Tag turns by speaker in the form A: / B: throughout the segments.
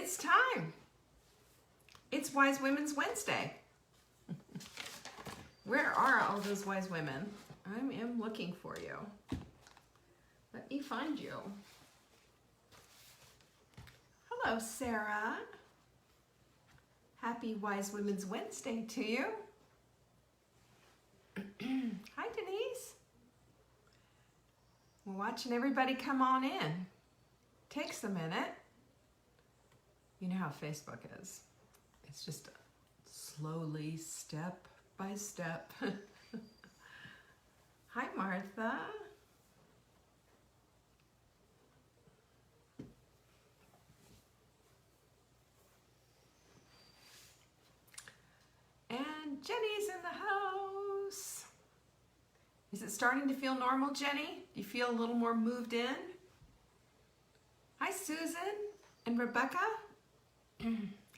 A: It's time. It's Wise Women's Wednesday. Where are all those wise women? I am looking for you. Let me find you. Hello, Sarah. Happy Wise Women's Wednesday to you. Hi, Denise. We're watching everybody come on in. Takes a minute. You know how Facebook is. It's just slowly, step by step. Hi, Martha. And Jenny's in the house. Is it starting to feel normal, Jenny? Do you feel a little more moved in? Hi, Susan and Rebecca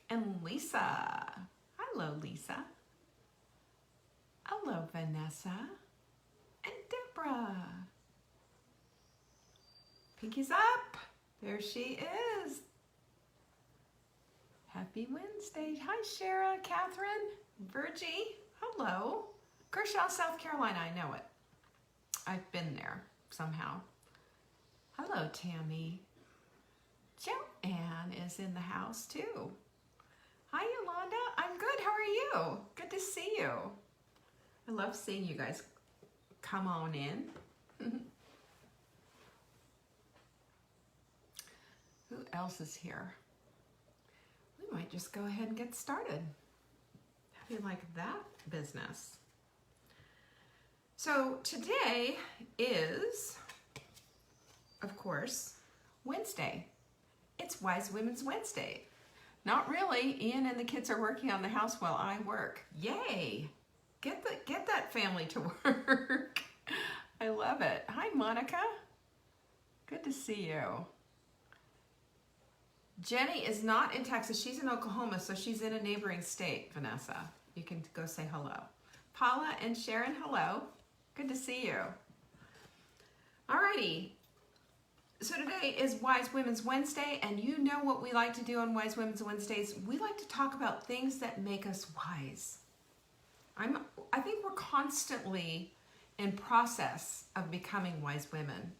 A: and Lisa. Hello, Lisa. Hello, Vanessa and Deborah. Pinky's up. There she is. Happy Wednesday. Hi, Shara, Catherine, Virgie. Hello. Kershaw, South Carolina. I know it. I've been there somehow. Hello, Tammy. Joanne is in the house too. Hi, Yolanda. I'm good. How are you? Good to see you. I love seeing you guys come on in. Who else is here? We might just go ahead and get started. How do you like that business? So today is, of course, Wednesday. It's Wise Women's Wednesday. Not really. Ian and the kids are working on the house while I work. Yay! Get that family to work. I love it. Hi, Monica. Good to see you. Jenny is not in Texas. She's in Oklahoma, so she's in a neighboring state, Vanessa. You can go say hello. Paula and Sharon, hello. Good to see you. Alrighty. So today is Wise Women's Wednesday, and you know what we like to do on Wise Women's Wednesdays. We like to talk about things that make us wise. I think we're constantly in process of becoming wise women.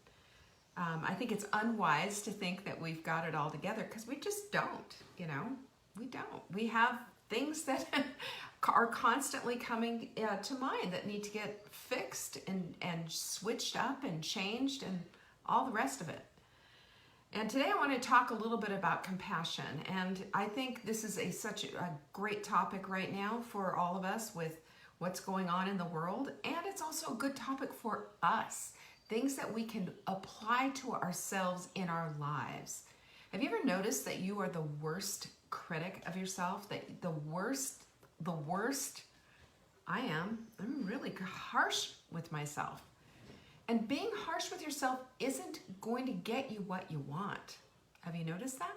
A: I think it's unwise to think that we've got it all together because we just don't, you know. We don't. We have things that are constantly coming to mind that need to get fixed and switched up and changed and all the rest of it. And today I want to talk a little bit about compassion. And I think this is such a great topic right now for all of us with what's going on in the world. And it's also a good topic for us. Things that we can apply to ourselves in our lives. Have you ever noticed that you are the worst critic of yourself? That the worst, I'm really harsh with myself. And being harsh with yourself isn't going to get you what you want. Have you noticed that?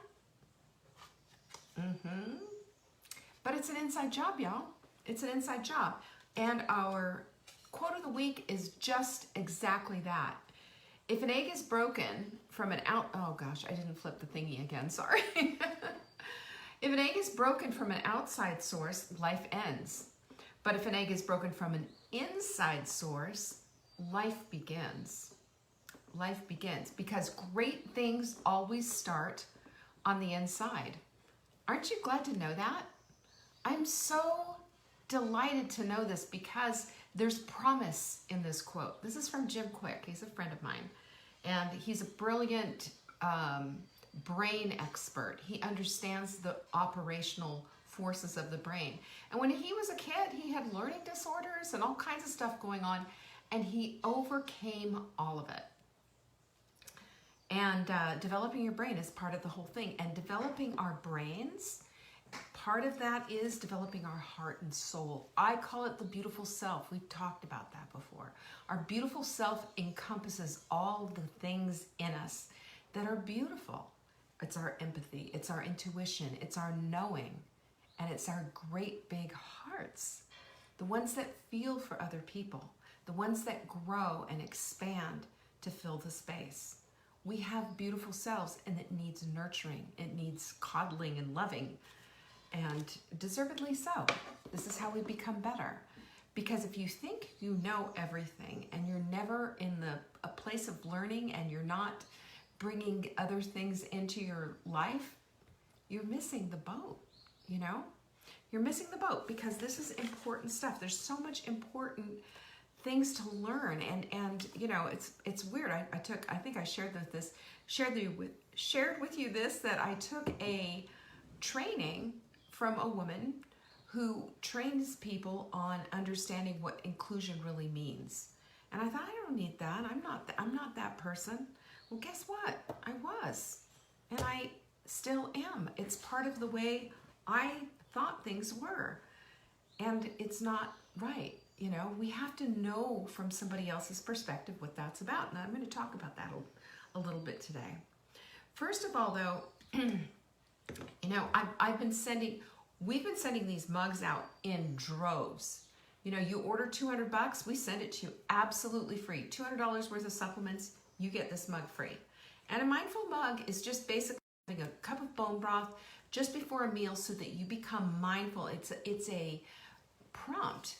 A: But it's an inside job, y'all. It's an inside job. And our quote of the week is just exactly that. If an egg is broken from oh gosh, I didn't flip the thingy again, sorry. If an egg is broken from an outside source, life ends. But if an egg is broken from an inside source, life begins. Life begins because great things always start on the inside. Aren't you glad to know that? I'm so delighted to know this because there's promise in this quote. This is from Jim Quick. He's a friend of mine. And he's a brilliant brain expert. He understands the operational forces of the brain. And when he was a kid, he had learning disorders and all kinds of stuff going on. And he overcame all of it. And developing your brain is part of the whole thing. And developing our brains, part of that is developing our heart and soul. I call it the beautiful self. We've talked about that before. Our beautiful self encompasses all the things in us that are beautiful. It's our empathy, it's our intuition, it's our knowing, and it's our great big hearts. The ones that feel for other people, the ones that grow and expand to fill the space. We have beautiful selves, and it needs nurturing. It needs coddling and loving, and deservedly so. This is how we become better. Because if you think you know everything and you're never in a place of learning and you're not bringing other things into your life, you're missing the boat, you know? You're missing the boat, because this is important stuff. There's so much important things to learn, and you know, it's weird. I think I shared with you this, that I took a training from a woman who trains people on understanding what inclusion really means. And I thought, I don't need that. I'm not that person. Well, guess what? I was, and I still am. It's part of the way I thought things were, and it's not right. You know, we have to know from somebody else's perspective what that's about, and I'm going to talk about that a little bit today. First of all, though, you know, we've been sending these mugs out in droves. You know, you order $200, we send it to you absolutely free. $200 worth of supplements, you get this mug free. And a mindful mug is just basically having a cup of bone broth just before a meal so that you become mindful. It's a prompt,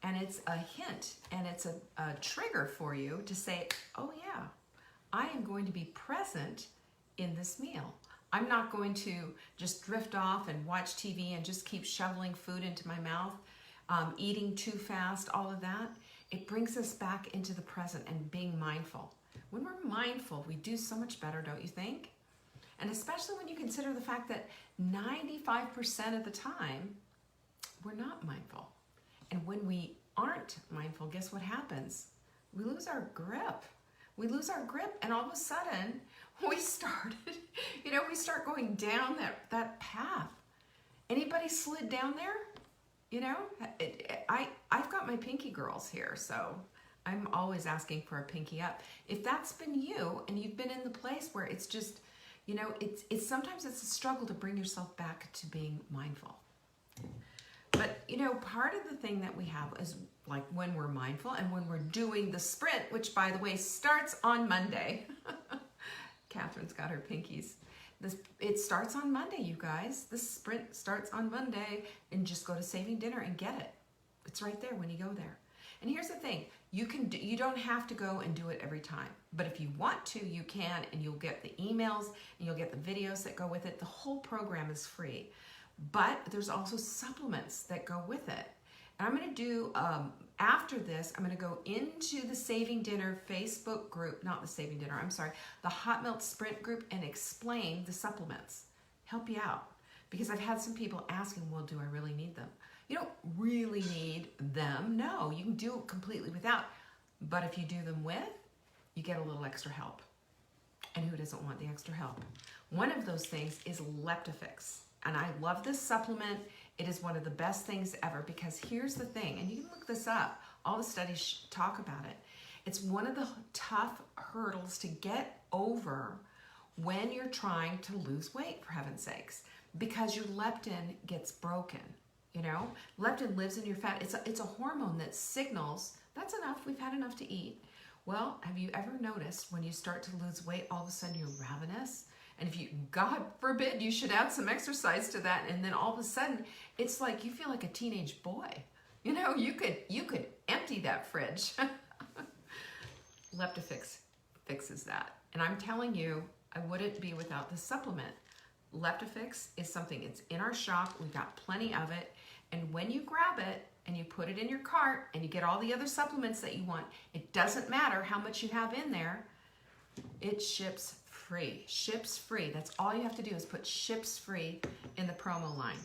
A: and it's a hint, and it's a trigger for you to say, oh yeah, I am going to be present in this meal. I'm not going to just drift off and watch TV and just keep shoveling food into my mouth, eating too fast, all of that. It brings us back into the present and being mindful. When we're mindful, we do so much better, don't you think? And especially when you consider the fact that 95% of the time, we're not mindful. And when we aren't mindful, guess what happens? We lose our grip. We lose our grip, and all of a sudden, we start going down that path. Anybody slid down there? You know, I've got my pinky girls here, so I'm always asking for a pinky up. If that's been you, and you've been in the place where it's just, you know, it's sometimes it's a struggle to bring yourself back to being mindful. But, you know, part of the thing that we have is, like, when we're mindful and when we're doing the sprint, which, by the way, starts on Monday. Catherine's got her pinkies. It starts on Monday, you guys. The sprint starts on Monday, and just go to Saving Dinner and get it. It's right there when you go there. And here's the thing. You don't have to go and do it every time. But if you want to, you can, and you'll get the emails, and you'll get the videos that go with it. The whole program is free. But there's also supplements that go with it. And I'm going to do, after this, I'm going to go into the Saving Dinner Facebook group, not the Saving Dinner, I'm sorry, the Hot Melt Sprint group, and explain the supplements. Help you out. Because I've had some people asking, well, do I really need them? You don't really need them. No, you can do it completely without. But if you do them with, you get a little extra help. And who doesn't want the extra help? One of those things is Leptofix. And I love this supplement. It is one of the best things ever, because here's the thing, and you can look this up. All the studies talk about it. It's one of the tough hurdles to get over when you're trying to lose weight, for heaven's sakes, because your leptin gets broken. You know, leptin lives in your fat. It's a hormone that signals, that's enough, we've had enough to eat. Well, have you ever noticed when you start to lose weight, all of a sudden you're ravenous? And if you, God forbid, you should add some exercise to that, and then all of a sudden, it's like you feel like a teenage boy. You know, you could empty that fridge. Leptofix fixes that. And I'm telling you, I wouldn't be without this supplement. Leptofix is something, it's in our shop. We've got plenty of it. And when you grab it and you put it in your cart and you get all the other supplements that you want, it doesn't matter how much you have in there, it ships free. Ships free. That's all you have to do is put ships free in the promo line.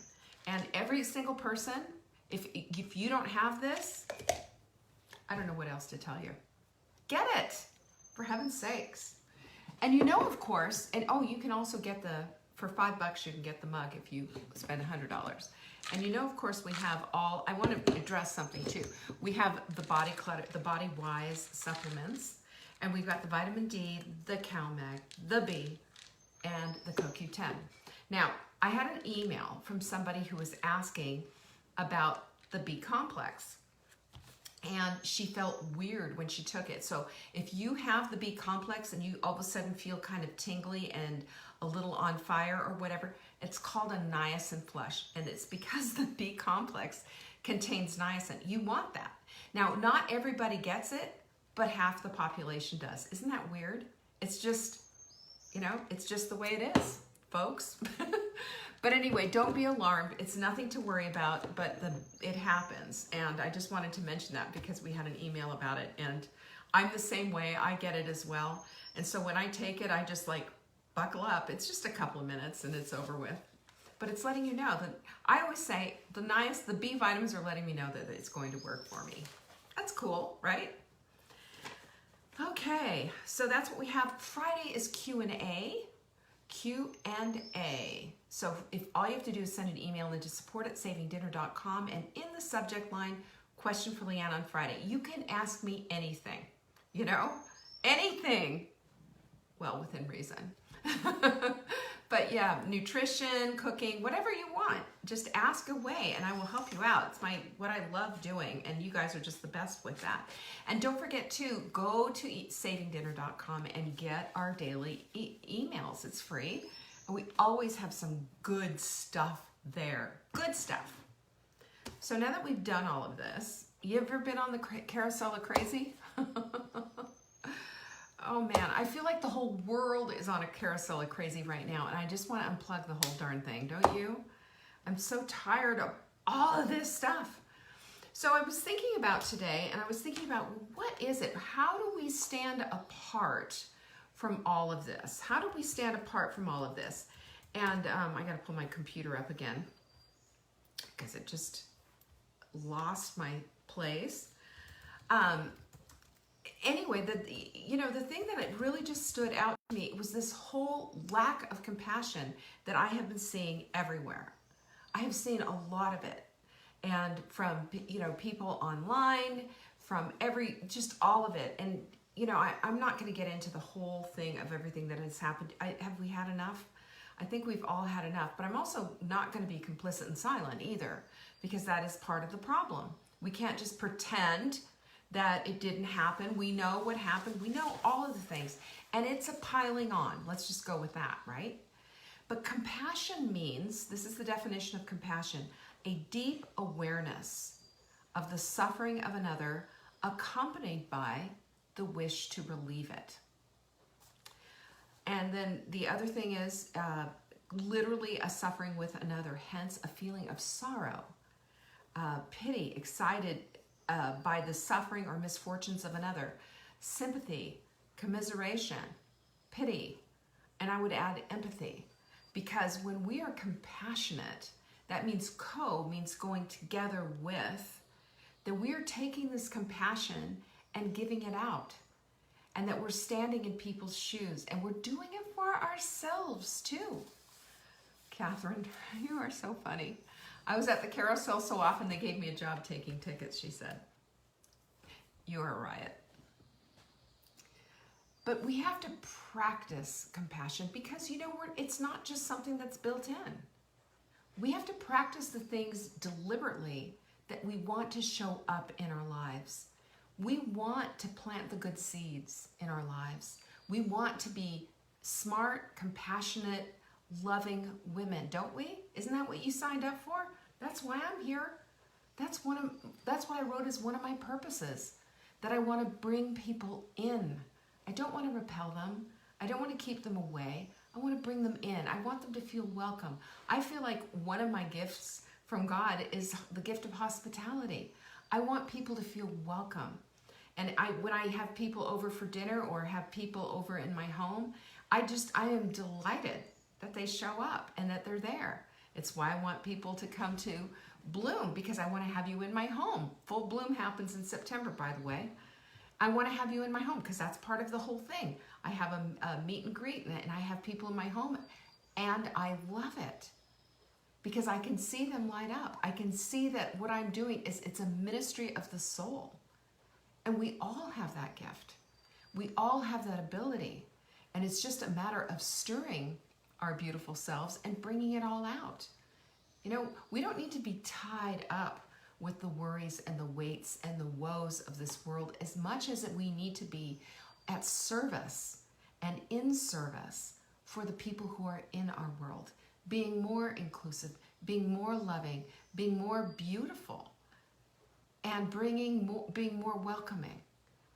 A: And every single person, if you don't have this, I don't know what else to tell you. Get it, for heaven's sakes. And you know, of course, and oh, you can also get for $5 you can get the mug if you spend $100. And you know, of course, we have all, I want to address something too. We have the Body Clutter, the Body Wise supplements, and we've got the vitamin D, the CalMag, the B, and the CoQ10. Now, I had an email from somebody who was asking about the B complex. and she felt weird when she took it. So if you have the B complex and you all of a sudden feel kind of tingly and a little on fire or whatever, it's called a niacin flush, and it's because the B complex contains niacin. You want that. Now, not everybody gets it, but half the population does. Isn't that weird? It's just, you know, it's just the way it is, folks. But anyway, don't be alarmed. It's nothing to worry about, but it happens. And I just wanted to mention that because we had an email about it. And I'm the same way. I get it as well. And so when I take it, I just like buckle up. It's just a couple of minutes and it's over with. But it's letting you know that I always say the B vitamins are letting me know that it's going to work for me. That's cool, right? Okay, so that's what we have. Friday is Q&A. Q&A. So if all you have to do is send an email into support@savingdinner.com, and in the subject line, question for Leanne on Friday. You can ask me anything, you know, anything. Well, within reason. But yeah, nutrition, cooking, whatever you want, just ask away and I will help you out. It's what I love doing, and you guys are just the best with that. And don't forget to go to savingdinner.com and get our daily emails. It's free. And we always have some good stuff there. Good stuff. So now that we've done all of this, you ever been on the carousel of crazy? Oh man, I feel like the whole world is on a carousel of crazy right now, and I just want to unplug the whole darn thing, don't you? I'm so tired of all of this stuff. So I was thinking about today, and I was thinking about, what is it? How do we stand apart from all of this? How do we stand apart from all of this? And I got to pull my computer up again because it just lost my place. Anyway, the thing that it really just stood out to me was this whole lack of compassion that I have been seeing everywhere. I have seen a lot of it, and from people online, from just all of it. And I'm not going to get into the whole thing of everything that has happened. Have we had enough? I think we've all had enough. But I'm also not going to be complicit and silent either, because that is part of the problem. We can't just pretend that it didn't happen. We know what happened. We know all of the things. And it's a piling on. Let's just go with that, right? But compassion means, this is the definition of compassion, a deep awareness of the suffering of another accompanied by the wish to relieve it. And then the other thing is literally a suffering with another, hence a feeling of sorrow, pity, excited by the suffering or misfortunes of another, sympathy, commiseration, pity, and I would add empathy. Because when we are compassionate, that means means going together with, that we are taking this compassion and giving it out. And that we're standing in people's shoes, and we're doing it for ourselves too. Catherine, you are so funny. I was at the carousel so often they gave me a job taking tickets, she said. You're a riot. But we have to practice compassion because, it's not just something that's built in. We have to practice the things deliberately that we want to show up in our lives. We want to plant the good seeds in our lives. We want to be smart, compassionate, loving women, don't we? Isn't that what you signed up for? That's why I'm here. That's what I wrote as one of my purposes, that I want to bring people in. I don't want to repel them. I don't want to keep them away. I want to bring them in. I want them to feel welcome. I feel like one of my gifts from God is the gift of hospitality. I want people to feel welcome. And when I have people over for dinner or have people over in my home, I am delighted that they show up and that they're there. It's why I want people to come to Bloom, because I want to have you in my home. Full Bloom happens in September, by the way. I want to have you in my home because that's part of the whole thing. I have a meet and greet, and I have people in my home, and I love it because I can see them light up. I can see that what I'm doing it's a ministry of the soul. And we all have that gift. We all have that ability. And it's just a matter of stirring our beautiful selves and bringing it all out. We don't need to be tied up with the worries and the weights and the woes of this world as much as we need to be at service and in service for the people who are in our world, being more inclusive, being more loving, being more beautiful, and being more welcoming.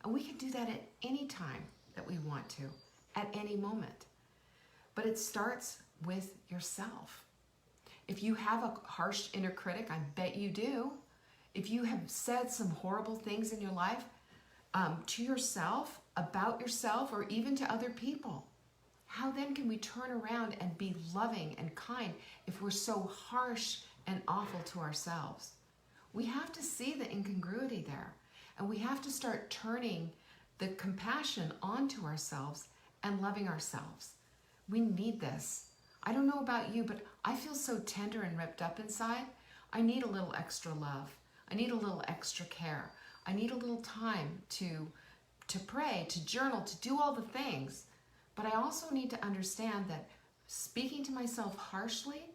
A: And we can do that at any time that we want to, at any moment. But it starts with yourself. If you have a harsh inner critic, I bet you do. If you have said some horrible things in your life to yourself, about yourself, or even to other people, how then can we turn around and be loving and kind if we're so harsh and awful to ourselves? We have to see the incongruity there, and we have to start turning the compassion onto ourselves and loving ourselves. We need this. I don't know about you, but I feel so tender and ripped up inside. I need a little extra love. I need a little extra care. I need a little time to pray, to journal, to do all the things. But I also need to understand that speaking to myself harshly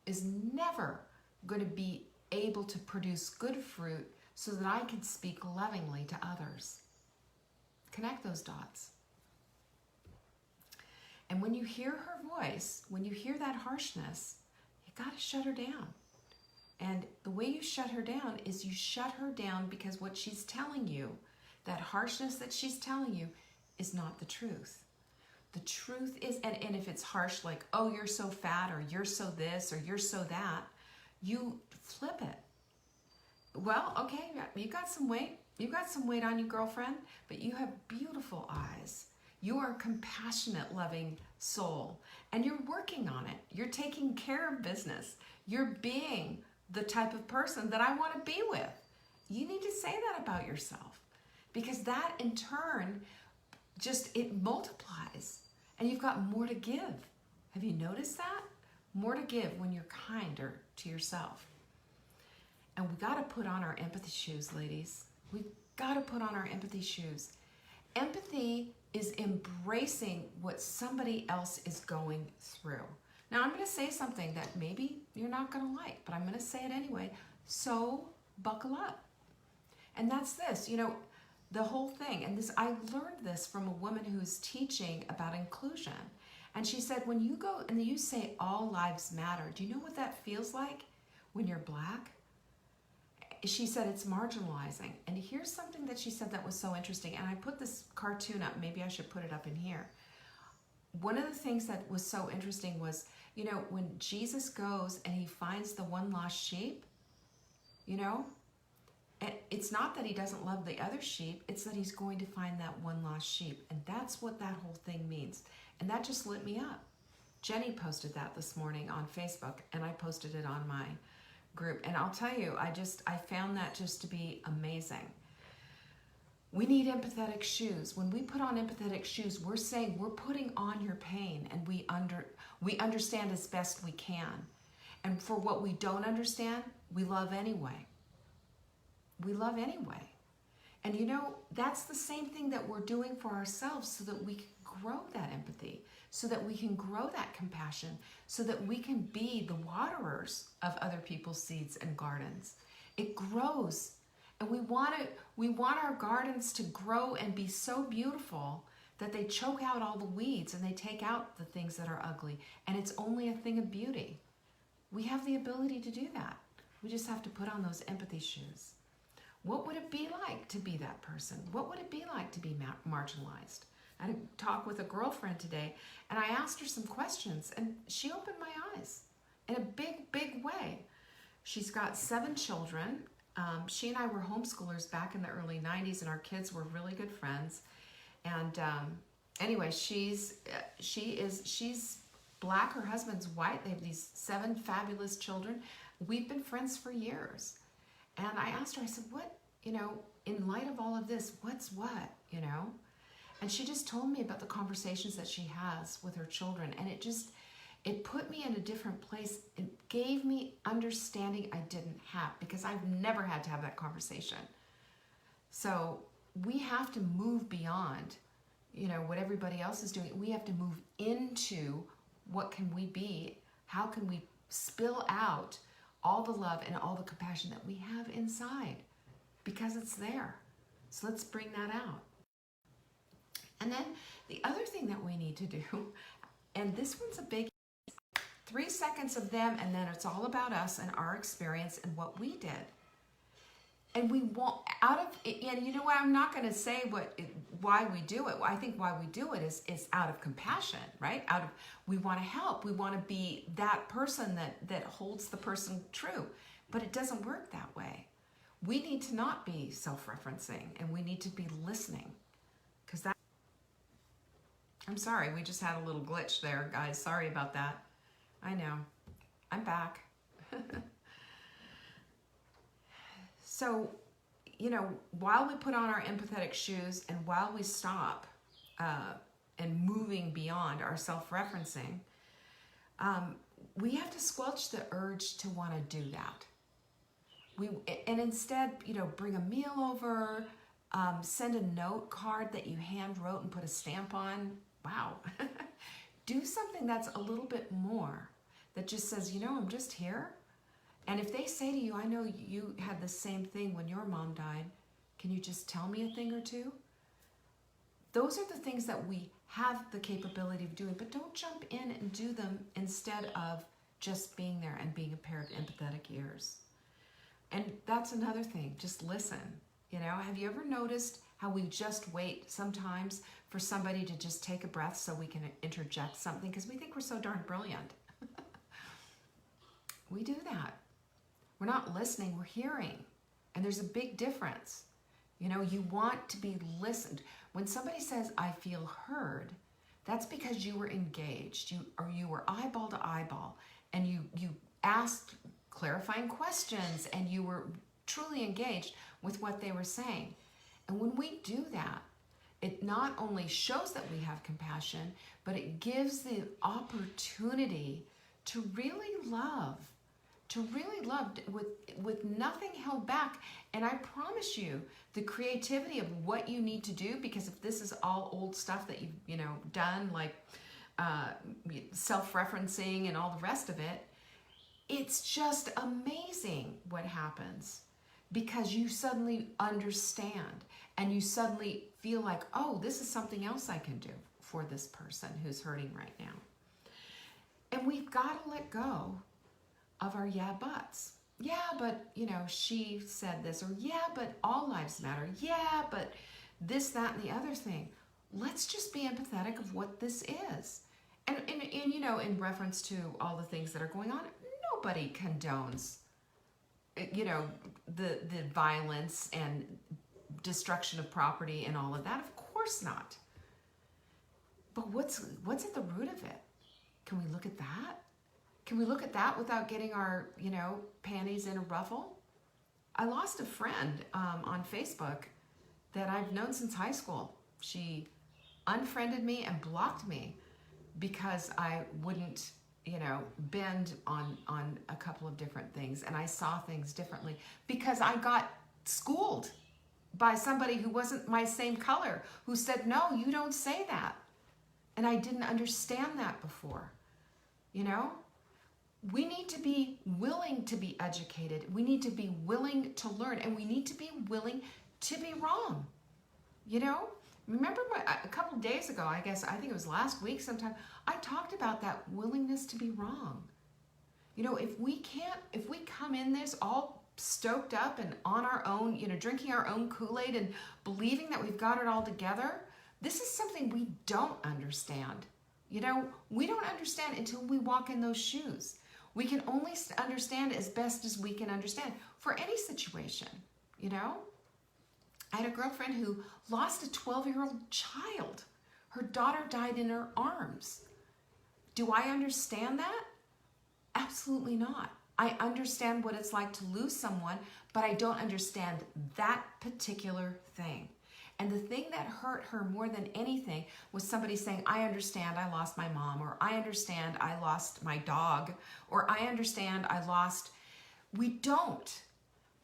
A: is never going to be able to produce good fruit so that I can speak lovingly to others. Connect those dots. And when you hear her voice, when you hear that harshness, you got to shut her down. And the way you shut her down is you shut her down because what she's telling you, that harshness that she's telling you, is not the truth. The truth is, and if it's harsh, like, oh, you're so fat, or you're so this, or you're so that, you flip it. Well, okay, you got some weight. You got some weight on you, girlfriend, but you have beautiful eyes. You are a compassionate, loving soul, and you're working on it. You're taking care of business. You're being the type of person that I want to be with. You need to say that about yourself, because that in turn it multiplies, and you've got more to give. Have you noticed that? More to give when you're kinder to yourself. And we got to put on our empathy shoes, ladies. We've got to put on our empathy shoes. Empathy is embracing what somebody else is going through. Now, I'm going to say something that maybe you're not going to like, but I'm going to say it anyway. So buckle up. And that's this, the whole thing. And I learned this from a woman who's teaching about inclusion. And she said, when you go and you say all lives matter, do you know what that feels like when you're Black? She said it's marginalizing. And here's something that she said that was so interesting. And I put this cartoon up. Maybe I should put it up in here. One of the things that was so interesting was, when Jesus goes and he finds the one lost sheep, it's not that he doesn't love the other sheep. It's that he's going to find that one lost sheep. And that's what that whole thing means. And that just lit me up. Jenny posted that this morning on Facebook, and I posted it on my group. And I'll tell you, I found that just to be amazing. We need empathetic shoes. When we put on empathetic shoes, we're saying we're putting on your pain, and we understand as best we can. And for what we don't understand, we love anyway. We love anyway. And that's the same thing that we're doing for ourselves, so that we can grow that empathy, so that we can grow that compassion, so that we can be the waterers of other people's seeds and gardens. It grows. And we want our gardens to grow and be so beautiful that they choke out all the weeds and they take out the things that are ugly. And it's only a thing of beauty. We have the ability to do that. We just have to put on those empathy shoes. What would it be like to be that person? What would it be like to be marginalized? I had a talk with a girlfriend today, and I asked her some questions, and she opened my eyes in a big, big way. She's got 7 children. She and I were homeschoolers back in the early 90s, and our kids were really good friends. And anyway, she's Black, her husband's white. They have these 7 fabulous children. We've been friends for years. And I asked her, I said, what, in light of all of this, what's what, And she just told me about the conversations that she has with her children. And it put me in a different place. It gave me understanding I didn't have, because I've never had to have that conversation. So we have to move beyond, what everybody else is doing. We have to move into what can we be? How can we spill out all the love and all the compassion that we have inside, because it's there. So let's bring that out. And then the other thing that we need to do, and this one's a big, 3 seconds of them, and then it's all about us and our experience and what we did. And we want and you know what, I'm not going to say why we do it. I think why we do it is out of compassion, right? We want to help. We want to be that person that holds the person true. But it doesn't work that way. We need to not be self-referencing, and we need to be listening. Because I'm sorry, we just had a little glitch there, guys. Sorry about that. I know. I'm back. So, while we put on our empathetic shoes and while we stop and moving beyond our self-referencing, we have to squelch the urge to want to do that. And instead, bring a meal over, send a note card that you hand wrote and put a stamp on. Wow. Do something that's a little bit more, that just says, I'm just here. And if they say to you, I know you had the same thing when your mom died, can you just tell me a thing or two? Those are the things that we have the capability of doing, but don't jump in and do them instead of just being there and being a pair of empathetic ears. And that's another thing, just listen. Have you ever noticed how we just wait sometimes for somebody to just take a breath so we can interject something because we think we're so darn brilliant? We do that. We're not listening, we're hearing. And there's a big difference. You want to be listened. When somebody says, I feel heard, that's because you were engaged. You were eyeball to eyeball, and you asked clarifying questions, and you were truly engaged with what they were saying. And when we do that, it not only shows that we have compassion, but it gives the opportunity to really love with nothing held back. And I promise you, the creativity of what you need to do, because if this is all old stuff that you've done, like self-referencing and all the rest of it, it's just amazing what happens, because you suddenly understand and you suddenly feel like, oh, this is something else I can do for this person who's hurting right now. And we've got to let go of our yeah buts. Yeah, but she said this, or yeah, but all lives matter. Yeah, but this, that, and the other thing. Let's just be empathetic of what this is. And in reference to all the things that are going on, nobody condones the violence and destruction of property and all of that. Of course not. But what's at the root of it? Can we look at that? Can we look at that without getting our, panties in a ruffle? I lost a friend on Facebook that I've known since high school. She unfriended me and blocked me because I wouldn't, bend on a couple of different things, and I saw things differently because I got schooled by somebody who wasn't my same color, who said, no, you don't say that. And I didn't understand that before, We need to be willing to be educated. We need to be willing to learn, and we need to be willing to be wrong. Remember a couple of days ago, I think it was last week sometime, I talked about that willingness to be wrong. If we come in this all stoked up and on our own, drinking our own Kool-Aid and believing that we've got it all together, this is something we don't understand. We don't understand until we walk in those shoes. We can only understand as best as we can understand for any situation, I had a girlfriend who lost a 12-year-old child. Her daughter died in her arms. Do I understand that? Absolutely not. I understand what it's like to lose someone, but I don't understand that particular thing. And the thing that hurt her more than anything was somebody saying, I understand I lost my mom, or I understand I lost my dog, or I understand I lost. We don't.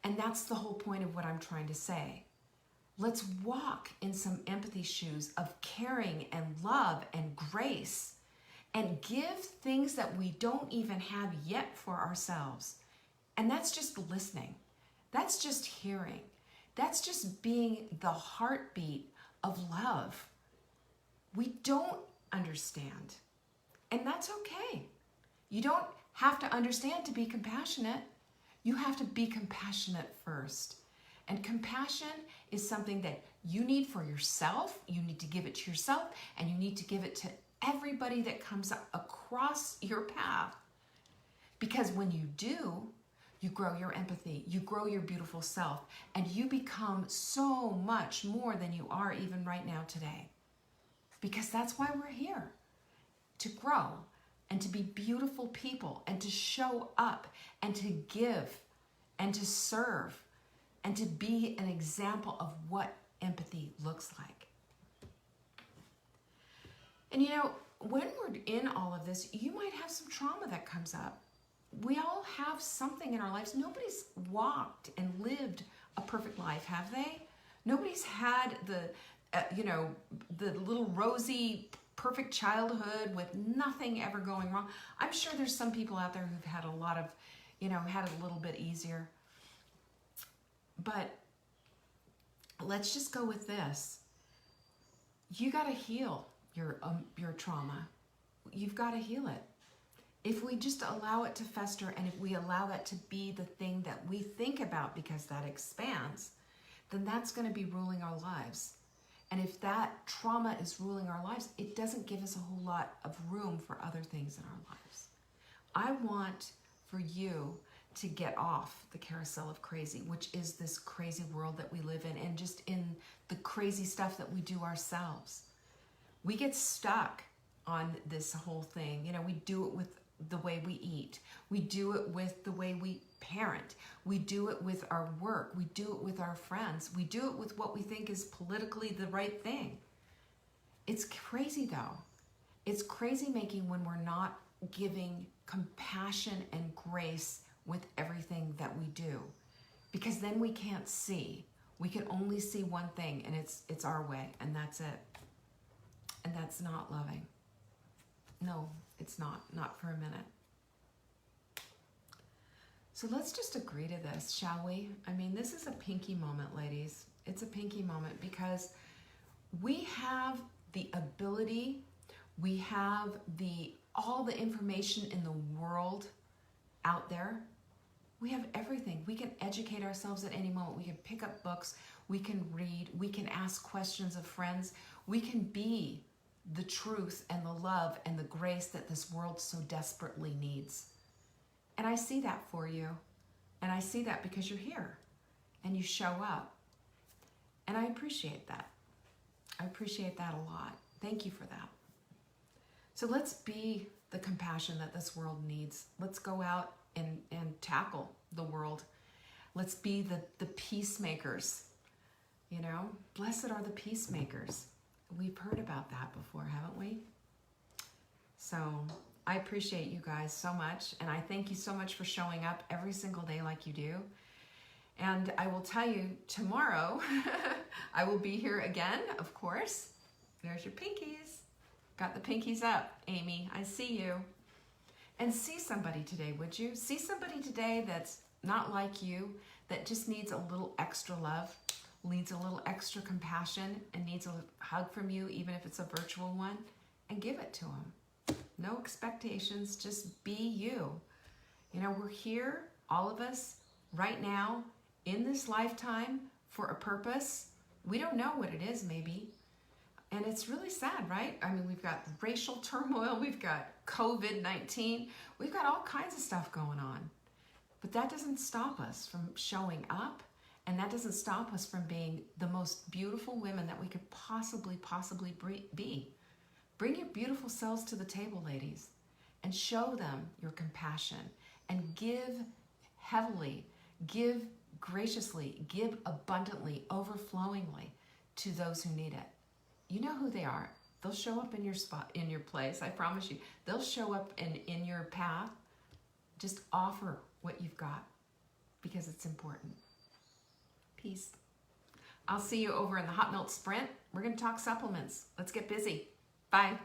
A: And that's the whole point of what I'm trying to say. Let's walk in some empathy shoes of caring and love and grace, and give things that we don't even have yet for ourselves. And that's just listening. That's just hearing. That's just being the heartbeat of love. We don't understand. And that's okay. You don't have to understand to be compassionate. You have to be compassionate first. And compassion is something that you need for yourself. You need to give it to yourself, and you need to give it to everybody that comes across your path. Because when you do, you grow your empathy, you grow your beautiful self, and you become so much more than you are even right now today. Because that's why we're here, to grow and to be beautiful people and to show up and to give and to serve and to be an example of what empathy looks like. And you know, when we're in all of this, you might have some trauma that comes up. We all have something in our lives. Nobody's walked and lived a perfect life, have they? Nobody's had the little rosy, perfect childhood with nothing ever going wrong. I'm sure there's some people out there who've had a lot of, had it a little bit easier. But let's just go with this. You got to heal your trauma. You've got to heal it. If we just allow it to fester, and if we allow that to be the thing that we think about because that expands, then that's going to be ruling our lives. And if that trauma is ruling our lives, it doesn't give us a whole lot of room for other things in our lives. I want for you to get off the carousel of crazy, which is this crazy world that we live in, and just in the crazy stuff that we do ourselves. We get stuck on this whole thing. We do it with the way we eat. We do it with the way we parent. We do it with our work. We do it with our friends. We do it with what we think is politically the right thing. It's crazy though. It's crazy making when we're not giving compassion and grace with everything that we do. Because then we can't see. We can only see one thing, and it's our way, and that's it. And that's not loving. No, it's not for a minute. So let's just agree to this, shall we? I mean, this is a pinky moment, ladies. It's a pinky moment because we have the ability, we have all the information in the world out there. We have everything. We can educate ourselves at any moment. We can pick up books. We can read. We can ask questions of friends. We can be the truth and the love and the grace that this world so desperately needs. And I see that for you. And I see that because you're here and you show up. And I appreciate that. I appreciate that a lot. Thank you for that. So let's be the compassion that this world needs. Let's go out and tackle the world. Let's be the peacemakers. Blessed are the peacemakers. We've heard about that before, haven't we? So I appreciate you guys so much, and I thank you so much for showing up every single day like you do. And I will tell you, tomorrow, I will be here again, of course. There's your pinkies. Got the pinkies up, Amy. I see you. And see somebody today, would you? See somebody today that's not like you, that just needs a little extra love, needs a little extra compassion, and needs a hug from you, even if it's a virtual one, and give it to them. No expectations, just be you. We're here, all of us, right now, in this lifetime, for a purpose. We don't know what it is, maybe. And it's really sad, right? I mean, we've got racial turmoil, we've got COVID-19, we've got all kinds of stuff going on. But that doesn't stop us from showing up, and that doesn't stop us from being the most beautiful women that we could possibly be. Bring your beautiful selves to the table, ladies, and show them your compassion, and give heavily, give graciously, give abundantly, overflowingly to those who need it. You know who they are. They'll show up in your spot, in your place. I promise you. They'll show up in your path. Just offer what you've got because it's important. Peace. I'll see you over in the Hot Milk Sprint. We're going to talk supplements. Let's get busy. Bye.